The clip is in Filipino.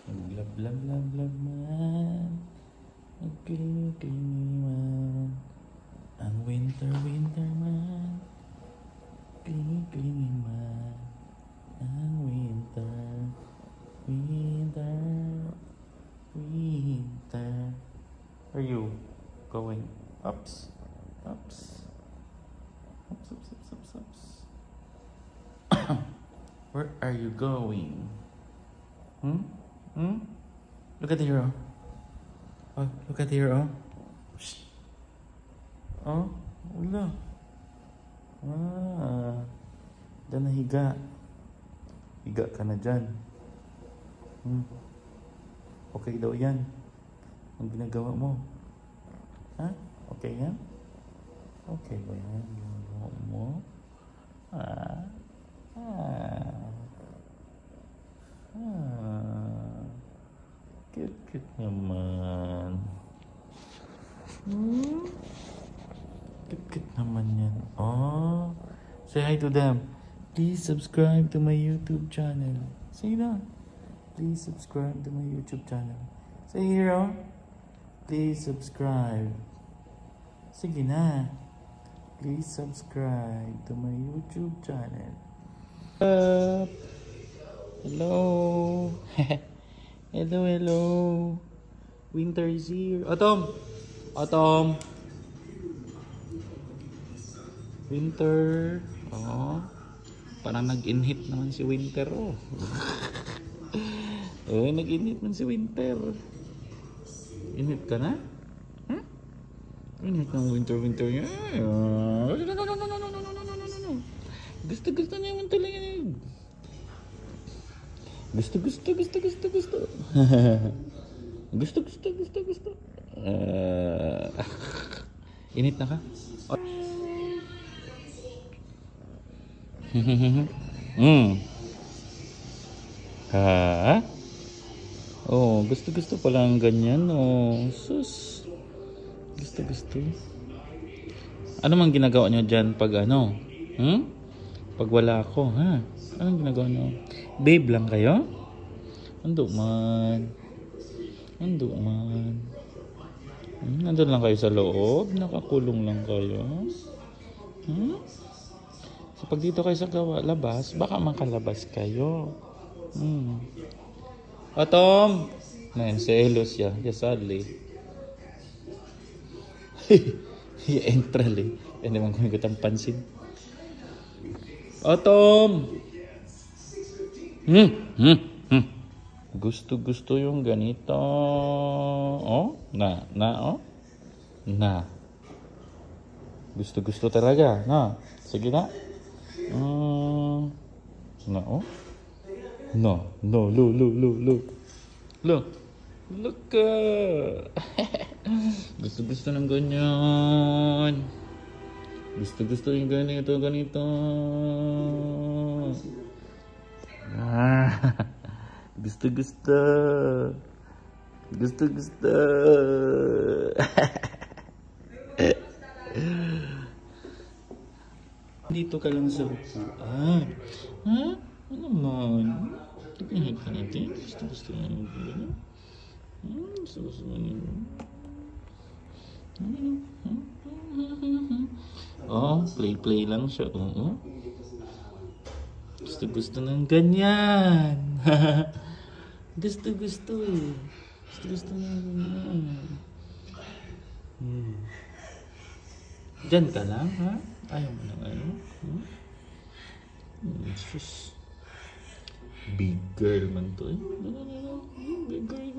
Maglablab man, magklingi-klingi man, ang winter man, klingi-klingi man, ang winter. Are you going ups? Where are you going? Look at here. Oh, look at here. Oh, shh. Oh, wala. Diyan na higa. Higa ka na dyan. Okay daw yan. Ang ginagawa mo. Ha? Okay yan? Okay ba yan? Ginagawa mo? Cute naman. Cute naman yan. Oh, say hi to them. Please subscribe to my YouTube channel. Say that. Please subscribe to my YouTube channel. Say hero. Please subscribe. Sige na. Please subscribe to my YouTube channel. Hello. Hello. Winter is here. Autumn. Winter. Oh. Parang nag-inhit naman si Winter. Oh. Nag-inhit man si Winter. Inhit ka na? Inhit ng winter niya. Gusto naman talaga yun. Gusto. Gusto. Inhit na ka? Ha? Oh, gusto pala ang ganyan. Oh, sus. Gusto. Ano mang ginagawa nyo dyan pag ano? Pag wala ako, ha? Anong ginagawa nyo? Babe lang kayo? Ando man. Nandun lang kayo sa loob? Nakakulong lang kayo? So pag dito kayo sa labas, baka makalabas kayo. Atom! Nainselos siya. Sadly. Entral eh. Yan naman kumigot ang pansin. Atom! Gusto yung ganito. Oh? Na. Gusto talaga. Na. Sige na. Na, oh? No. Look. Gusto ng ganyan. Gusto yung ganito. Gusto. Dito ka lang sa upuan. Ha? Ano man? Tignan ka natin. Gusto na yung gano'n. Gusto na yung play lang siya. Gusto ng ganyan. Gusto eh. Gusto ng ganyan. Diyan ka lang, ha? Ayaw mo ng ano? Sus. Big girl man to eh. Big girl.